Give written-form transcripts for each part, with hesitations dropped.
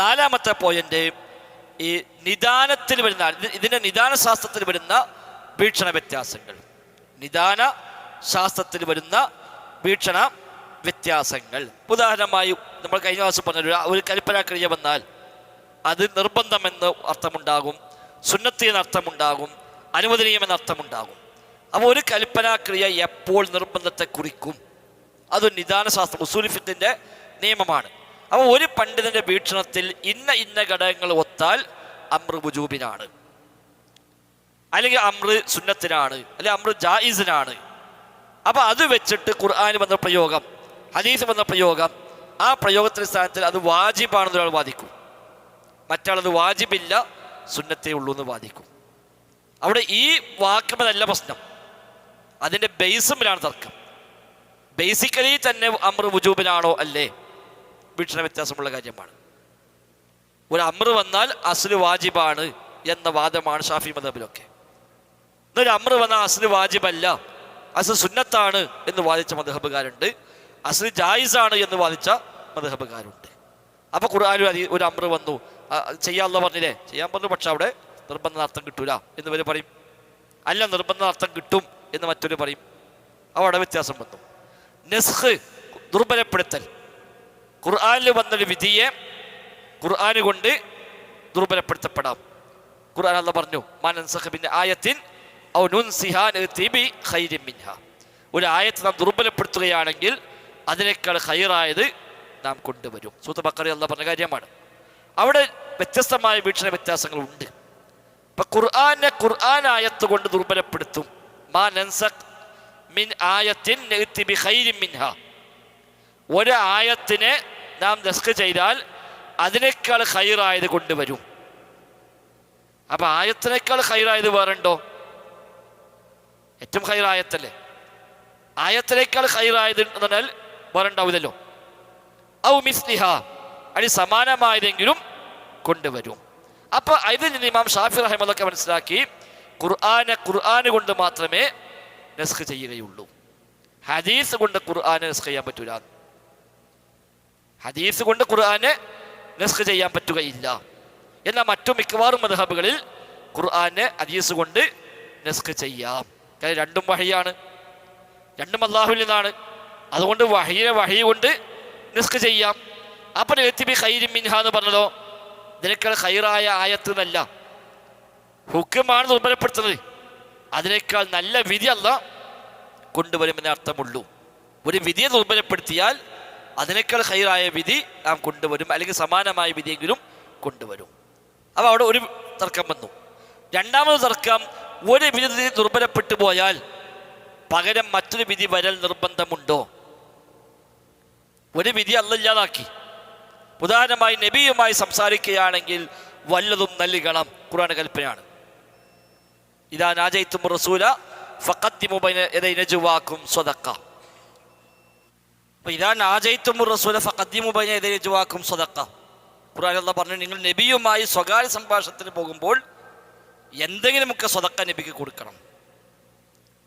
നാലാമത്തെ പോയിന്റ് ഈ നിദാനത്തിൽ വരുന്ന ഇതിൻ്റെ നിദാന ശാസ്ത്രത്തിൽ വരുന്ന വീക്ഷണ വ്യത്യാസങ്ങൾ. നിദാന ശാസ്ത്രത്തിൽ വരുന്ന വീക്ഷണ വ്യത്യാസങ്ങൾ. ഉദാഹരണമായി നമ്മൾ കഴിഞ്ഞ ദിവസം പറഞ്ഞ ഒരു കൽപ്പനാക്രിയ വന്നാൽ അത് നിർബന്ധമെന്ന് അർത്ഥമുണ്ടാകും, സുന്നത്ത് എന്ന അർത്ഥമുണ്ടാകും, അനുവദനീയമെന്ന അർത്ഥമുണ്ടാകും. അപ്പോൾ ഒരു കൽപ്പനാക്രിയ എപ്പോൾ നിർബന്ധത്തെ കുറിക്കും? അതൊരു നിദാന ശാസ്ത്രം, ഉസൂൽ ഫിഖിന്റെ നിയമമാണ്. അപ്പോൾ ഒരു പണ്ഡിതന്റെ വീക്ഷണത്തിൽ ഇന്ന ഘടകങ്ങൾ ഒത്താൽ അമ്ര വുജൂബിനാണ്, അല്ലെങ്കിൽ അമ്ര സുന്നത്തിനാണ്, അല്ലെങ്കിൽ അമ്ര ജായിസിനാണ്. അപ്പോൾ അത് വെച്ചിട്ട് ഖുർആൻ വന്ന പ്രയോഗം, ഹദീസ് വന്ന പ്രയോഗം, ആ പ്രയോഗത്തിന്റെ സ്ഥാനത്തിൽ അത് വാജിബാണെന്ന് ഒരാൾ വാദിക്കും, മറ്റാളത് വാജിബില്ല സുന്നത്തേ ഉള്ളൂ എന്ന് വാദിക്കും. അവിടെ ഈ വാക്കുമല്ല പ്രശ്നം, അതിൻ്റെ ബേസുമിലാണ് തർക്കം. ബേസിക്കലി തന്നെ അമ്ര വുജൂബിനാണോ അല്ലേ വീക്ഷണ വ്യത്യാസമുള്ള കാര്യമാണ്. ഒരു അമ്ര വന്നാൽ അസ്ല് വാജിബാണ് എന്ന വാദമാണ് ഷാഫി മദ്ഹബിലൊക്കെ. എന്നൊരു അമ്ര വന്നാൽ അസ്ല് വാജിബല്ല, അസ്ല് സുന്നത്താണ് എന്ന് വാദിച്ച മദ്ഹബുകാരുണ്ട്, അസ്ല് ജായിസാണ് എന്ന് വാദിച്ച മദ്ഹബുകാരുണ്ട്. അപ്പോൾ ഖുർആനിൽ ഒരു അമ്ര വന്നു, ചെയ്യാനുള്ള പറഞ്ഞില്ലേ, ചെയ്യാൻ പറഞ്ഞു, പക്ഷെ അവിടെ നിർബന്ധ അർത്ഥം കിട്ടൂല എന്ന് വരെ പറയും, അല്ല നിർബന്ധ അർത്ഥം കിട്ടും എന്ന് മറ്റൊരു പറയും. അവിടെ വ്യത്യാസം വന്നു. നസ്ഖ്, ദുർബലപ്പെടുത്തൽ, ഖുർആനിൽ വന്നൊരു വിധിയെ ഖുർആൻ കൊണ്ട് ദുർബലപ്പെടുത്തപ്പെടാം. ഖുർആൻ അല്ലാഹ് പറഞ്ഞു, മാനൻസഖ ബിൻ ആയത്തിൻ ഔ നുൻസിഹാ നഅതി ബി ഖൈരിൻ മിൻഹാ. ഒരു ആയത്ത് നാം ദുർബലപ്പെടുത്തുകയാണെങ്കിൽ അതിനേക്കാൾ ഖൈറായത് നാം കൊണ്ടുവരും. സൂറത്ത് ബഖറ അല്ലാഹ് പറഞ്ഞ കാര്യമാണ്. അവിടെ വ്യത്യസ്തമായ വീക്ഷണ വ്യത്യാസങ്ങളുണ്ട്. ഇപ്പൊ ഖുർആനെ ഖുർആൻ ആയത്ത് കൊണ്ട് ദുർബലപ്പെടുത്തും. മാ നൻസഖ് മിൻ ആയത്തിൻ നഅതി ബി ഖൈരിൻ മിൻഹാ. ഒരു ആയത്തിനെ നാം നസ്ഖ് ചെയ്താൽ അതിനേക്കാൾ ഖൈറായത് കൊണ്ടുവരും. അപ്പൊ ആയത്തിനേക്കാൾ ഖൈറായത് വേറുണ്ടോ? ഏറ്റവും ഖൈറായത്തല്ലേ. ആയത്തിനേക്കാൾ ഖൈറായത് എന്ന് പറഞ്ഞാൽ വേറെ ഉണ്ടാവില്ലല്ലോ. ഔ മിസ്ലിഹ, അടി സമാനമായതെങ്കിലും കൊണ്ടുവരും. അപ്പൊ ഇതിൽ നിന്ന് ഇമാം ഷാഫി റഹിമഹുള്ളാഹ് മനസ്സിലാക്കി, ഖുർആന് കൊണ്ട് മാത്രമേ നസ്ഖ് ചെയ്യുകയുള്ളൂ, ഹദീസ് കൊണ്ട് ഖുർആനെ നസ്ഖ് ചെയ്യാൻ പറ്റൂല. ഹദീസ് കൊണ്ട് ഖുർആനെ നസ്ഖ് ചെയ്യാൻ പറ്റുകയില്ല. എന്നാൽ മറ്റു മിക്കവാറും മദ്ഹബുകളിൽ ഖുർആനെ ഹദീസ് കൊണ്ട് നസ്ഖ് ചെയ്യാം. കാരണം രണ്ടും വഹിയാണ്, രണ്ടും അല്ലാഹുവിൽ നിന്നാണ്. അതുകൊണ്ട് വഹി കൊണ്ട് നസ്ഖ് ചെയ്യാം. അപ്പം നഅതി ബി ഖൈരിൻ മിൻഹാ എന്ന് പറഞ്ഞതോ ഇതിനേക്കാൾ ഖൈറായ ആയത്ത് എന്നല്ല, ഹുക്കുമാണ് ദുർബലപ്പെടുത്തുന്നത്. അതിനേക്കാൾ നല്ല വിധി അല്ലാഹ് കൊണ്ടുവരുമെന്നേ അർത്ഥമുള്ളൂ. ഒരു വിധിയെ ദുർബലപ്പെടുത്തിയാൽ അതിനേക്കാൾ ഖൈറായ വിധി നാം കൊണ്ടുവരും, അല്ലെങ്കിൽ സമാനമായ വിധിയെങ്കിലും കൊണ്ടുവരും. അപ്പോൾ അവിടെ ഒരു തർക്കം വന്നു. രണ്ടാമത് തർക്കം, ഒരു വിധി ദുർബലപ്പെട്ടു പോയാൽ പകരം മറ്റൊരു വിധി വരൽ നിർബന്ധമുണ്ടോ? ഒരു വിധി അല്ലാഹ് ഇല്ലാതാക്കി. ഉദാഹരണമായി നബിയുമായി സംസാരിക്കുകയാണെങ്കിൽ വല്ലതും നൽകണം, ഖുർആൻ കൽപ്പനയാണ്. ഇദാ നാജൈതും റസൂല ഫഖദ്ദിമു ബൈന യദൈ നജ്വാകും സ്വദഖ. അപ്പോൾ ഇദാ നാജൈതും റസൂല ഫഖദ്ദിമു ബൈന യദൈ നജ്വാകും സ്വദഖ. ഖുർആൻ അല്ലാഹ് പറഞ്ഞു, നിങ്ങൾ നബിയുമായി സ്വകാര്യ സംഭാഷണത്തിന് പോകുമ്പോൾ എന്തെങ്കിലുമൊക്കെ സ്വദഖ നബിക്ക് കൊടുക്കണം.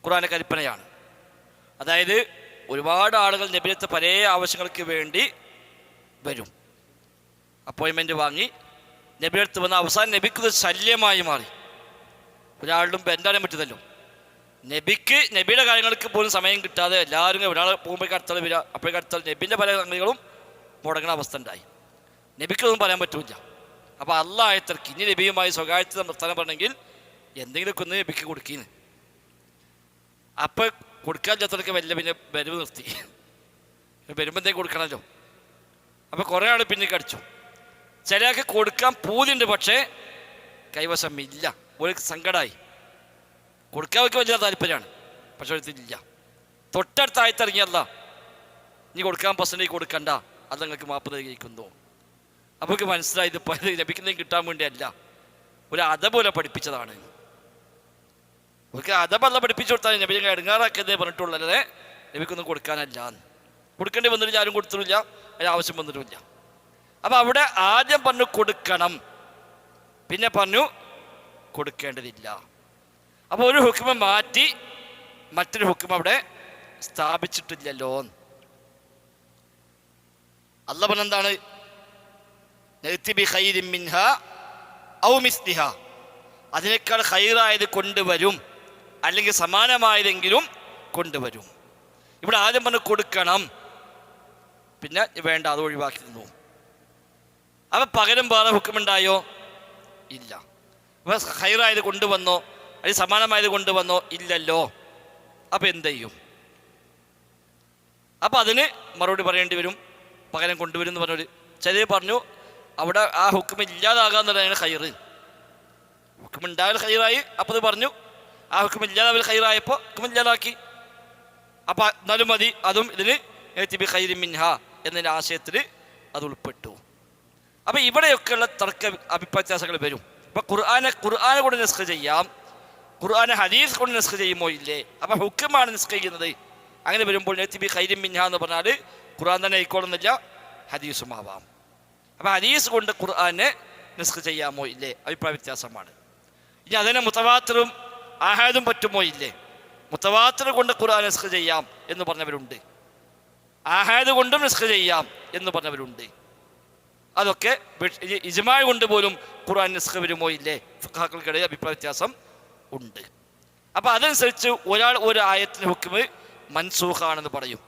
ഖുർആൻ കൽപ്പനയാണ്. അതായത് ഒരുപാട് ആളുകൾ നബിയത്തെ പല ആവശ്യങ്ങൾക്ക് വേണ്ടി വരും, അപ്പോയിൻമെൻ്റ് വാങ്ങി നബിയടുത്ത് വന്ന അവസാനം നബിക്ക് ശല്യമായി മാറി. ഒരാളും ബെൻഡാൻ പറ്റുന്നല്ലോ. നബിയുടെ കാര്യങ്ങൾക്ക് പോലും സമയം കിട്ടാതെ എല്ലാവരും ഒരാൾ പോകുമ്പോഴേക്ക് അടുത്താൽ വരിക, അപ്പോഴേക്ക് അടുത്താൽ നബിൻ്റെ പല സംഗതികളും മുടങ്ങുന്ന അവസ്ഥ ഉണ്ടായി. നബിക്കൊന്നും പറയാൻ പറ്റില്ല. അപ്പോൾ അല്ലാഹ് ആയത്തിറക്കി, ഇനി നബിയുമായി സ്വകാര്യത നിർത്താൻ പറഞ്ഞെങ്കിൽ എന്തെങ്കിലുമൊക്കെ ഒന്ന് നബിക്ക് കൊടുക്കീന്ന്. അപ്പം കൊടുക്കാൻ ചേർത്തവർക്ക് വല്ല പിന്നെ വരവ് നിർത്തി, വരുമ്പോൾ എന്തെങ്കിലും കൊടുക്കണമല്ലോ. അപ്പോൾ കുറേ ആൾ പിന്നെ കടിച്ചു. ചിലർക്ക് കൊടുക്കാൻ പൂതിയുണ്ട്, പക്ഷേ കൈവശം ഇല്ല. ഒരു സങ്കടമായി, കൊടുക്കാനൊക്കെ വലിയ താല്പര്യമാണ്, പക്ഷെ ഒരില്ല. തൊട്ടടുത്ത ആയത്തിറങ്ങിയല്ല, നീ കൊടുക്കാൻ പെർസെൻറ്റേജ് കൊടുക്കണ്ട, അത് നിങ്ങൾക്ക് മാപ്പ് നൽകിയിരിക്കുന്നു. അപ്പോൾ മനസ്സിലായി ഇത് ലഭിക്കുന്നതും കിട്ടാൻ വേണ്ടിയല്ല, ഒരു അതപോലെ പഠിപ്പിച്ചതാണ്. അവർക്ക് അതപല്ല പഠിപ്പിച്ചു കൊടുത്താൽ നബി ഞങ്ങൾ ഇടങ്ങാറാക്കിയതേ പറഞ്ഞിട്ടുള്ളതേ, നബിക്കൊന്നും കൊടുക്കാനല്ല. കൊടുക്കേണ്ടി വന്നിട്ടില്ല, ആരും കൊടുത്തിട്ടില്ല, അതിന് ആവശ്യം വന്നിട്ടുമില്ല. അപ്പം അവിടെ ആദ്യം പറഞ്ഞു കൊടുക്കണം, പിന്നെ പറഞ്ഞു കൊടുക്കേണ്ടതില്ല. അപ്പോൾ ഒരു ഹുക്മ മാറ്റി മറ്റൊരു ഹുക്മ അവിടെ സ്ഥാപിച്ചിട്ടില്ലല്ലോ. അല്ലാഹ് പറഞ്ഞെന്താണ്? നഅ്തി ബിഖൈരിൻ മിൻഹാ ഔ മിസ്ലിഹാ, അതിനേക്കാൾ ഖൈറായത് കൊണ്ടുവരും, അല്ലെങ്കിൽ സമാനമായതെങ്കിലും കൊണ്ടുവരും. ഇവിടെ ആദ്യം പറഞ്ഞ് കൊടുക്കണം, പിന്നെ വേണ്ട അത് ഒഴിവാക്കി തന്നു. അപ്പം പകരം വേറെ ഹുക്കുമുണ്ടായോ? ഇല്ല. അപ്പം ഖൈറായത് കൊണ്ടുവന്നോ അല്ലെങ്കിൽ സമാനമായത് കൊണ്ടുവന്നോ? ഇല്ലല്ലോ. അപ്പം എന്ത് ചെയ്യും? അപ്പം അതിന് മറുപടി പറയേണ്ടി വരും, പകരം കൊണ്ടുവരും എന്ന് പറഞ്ഞൊരു. ചിലർ പറഞ്ഞു അവിടെ ആ ഹുക്കും ഇല്ലാതാകാന്നുള്ളതാണ് ഖൈറ്. ഹുക്കുമുണ്ടായാൽ ഖൈറായി, അപ്പോൾ അത് പറഞ്ഞു. ആ ഹുക്കുമില്ലാതെ ഖൈറായപ്പോൾ ഹുക്കുമില്ലാതാക്കി. അപ്പം എന്നാലും മതി, അതും ഇതിന് നഅ്തി ബിഖൈരിൻ മിൻഹാ എന്നതിൻ്റെ ആശയത്തിൽ അത് ഉൾപ്പെട്ടു. അപ്പം ഇവിടെയൊക്കെയുള്ള തർക്ക അഭിപ്രായ വ്യത്യാസങ്ങൾ വരും. ഇപ്പം ഖുർആനെ കൊണ്ട് നിസ്ഖ് ചെയ്യാം, ഖുർആനെ ഹദീസ് കൊണ്ട് നിസ്ഖ് ചെയ്യുമോ ഇല്ലേ? അപ്പം ഹുക്കുമാണ് നിസ്ഖ് ചെയ്യുന്നത്. അങ്ങനെ വരുമ്പോൾ നഅ്തി ബിഖൈരിൻ മിൻഹാ എന്ന് പറഞ്ഞാൽ ഖുർആൻ തന്നെ ആയിക്കോളുന്നില്ല, ഹദീസും ആവാം. അപ്പം ഹദീസ് കൊണ്ട് ഖുർആനെ നിസ്ഖ് ചെയ്യാമോ ഇല്ലേ? അഭിപ്രായ വ്യത്യാസമാണ്. ഇനി അതിനെ മുതവാത്തിറും ആഹാദും പറ്റുമോ ഇല്ലേ? മുതവാത്തിർ കൊണ്ട് ഖുർആൻ നിസ്ഖ് ചെയ്യാം എന്ന് പറഞ്ഞവരുണ്ട്, ആഹാദ് കൊണ്ടും നിസ്ഖ് ചെയ്യാം എന്ന് പറഞ്ഞവരുണ്ട്. അതൊക്കെ ഇജ്മാ കൊണ്ട് പോലും ഖുർആൻ നിസ്ഖ് വരുമോ ഇല്ലേ? ഫുഖഹാക്കൾക്കിടയിൽ അഭിപ്രായ വ്യത്യാസം ഉണ്ട്. അപ്പം അതനുസരിച്ച് ഒരാൾ ഒരു ആയത്തിന് ഹുക്മ് മൻസൂഖാണെന്ന് പറയും,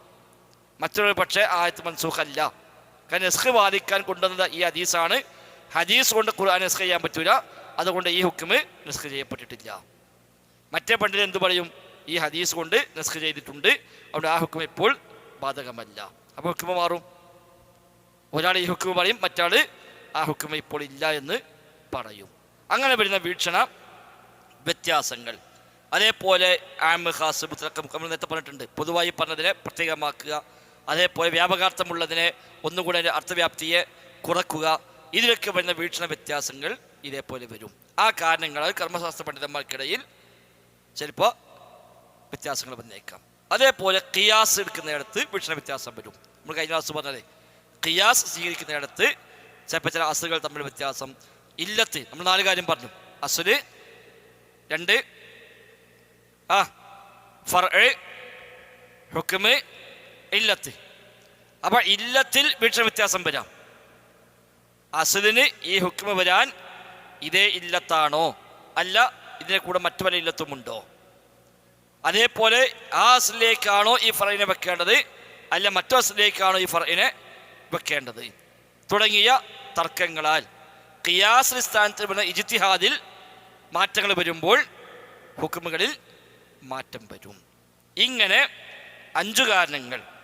മറ്റൊരു പക്ഷേ ആയത്ത് മൻസൂഖല്ല. കാരണം നിസ്ഖ് ബാധിക്കാൻ കൊണ്ടുവന്നത് ഈ ഹദീസാണ്. ഹദീസ് കൊണ്ട് ഖുർആൻ നിസ്ഖ് ചെയ്യാൻ പറ്റൂല, അതുകൊണ്ട് ഈ ഹുക്മ് നിസ്ഖ് ചെയ്യപ്പെട്ടിട്ടില്ല. മറ്റേ പണ്ഡിതൻ എന്ത് പറയും? ഈ ഹദീസ് കൊണ്ട് നിസ്ഖ് ചെയ്തിട്ടുണ്ട്, അതുകൊണ്ട് ആ ഹുക്മ ഇപ്പോൾ ബാധകമല്ല. അപ്പോൾ ഹുക്മ മാറും. ഒരാൾ ഈ ഹുക്മ പറയും, മറ്റാൾ ആ ഹുക്മ ഇപ്പോൾ ഇല്ല എന്ന് പറയും. അങ്ങനെ വരുന്ന വീക്ഷണ വ്യത്യാസങ്ങൾ. അതേപോലെ ആമ് ഖാസ് മുത്ലഖ് നമ്മൾ നേരത്തെ പറഞ്ഞിട്ടുണ്ട്, പൊതുവായി പറഞ്ഞതിനെ പ്രത്യേകമാക്കുക. അതേപോലെ വ്യാപകാർത്ഥമുള്ളതിനെ ഒന്നുകൂടെ അതിൻ്റെ അർത്ഥവ്യാപ്തിയെ കുറക്കുക. ഇതിലൊക്കെ വരുന്ന വീക്ഷണ വ്യത്യാസങ്ങൾ ഇതേപോലെ വരും. ആ കാരണങ്ങളാൽ കർമ്മശാസ്ത്ര പണ്ഡിതന്മാർക്കിടയിൽ ചിലപ്പോൾ വ്യത്യാസങ്ങൾ വന്നേക്കാം. അതേപോലെ ഖിയാസ് എടുക്കുന്നിടത്ത് വീക്ഷണ വ്യത്യാസം വരും. നമ്മൾ കഴിഞ്ഞ ക്ലാസ് പറഞ്ഞത് ഖിയാസ് സ്വീകരിക്കുന്നിടത്ത് ചിലപ്പോൾ ചില അസുകൾ തമ്മിൽ വ്യത്യാസം. ഇല്ലത്ത് നമ്മൾ 4 കാര്യം പറഞ്ഞു. അസുല് 2, ഫർഇ, ഹുക്മ്, ഇല്ലത്ത്. അപ്പം ഇല്ലത്തിൽ വീക്ഷണ വ്യത്യാസം വരാം. അസുലിന് ഈ ഹുക്മ വരാൻ ഇതേ ഇല്ലത്താണോ, അല്ല ഇതിനെ കൂടെ മറ്റു പല ഇല്ലത്തുമുണ്ടോ? അതേപോലെ ആ അസ്ലിലേക്കാണോ ഈ ഫർഇനെ വെക്കേണ്ടത്, അല്ല മറ്റു അസ്ലിലേക്കാണോ ഈ ഫർഇനെ വെക്കേണ്ടത്? തുടങ്ങിയ തർക്കങ്ങളാൽ ഖിയാസ് സ്ഥാനത്തിൽ വരുന്ന ഇജ്തിഹാദിൽ മാറ്റങ്ങൾ വരുമ്പോൾ ഹുക്മുകളിൽ മാറ്റം വരും. ഇങ്ങനെ 5 കാരണങ്ങൾ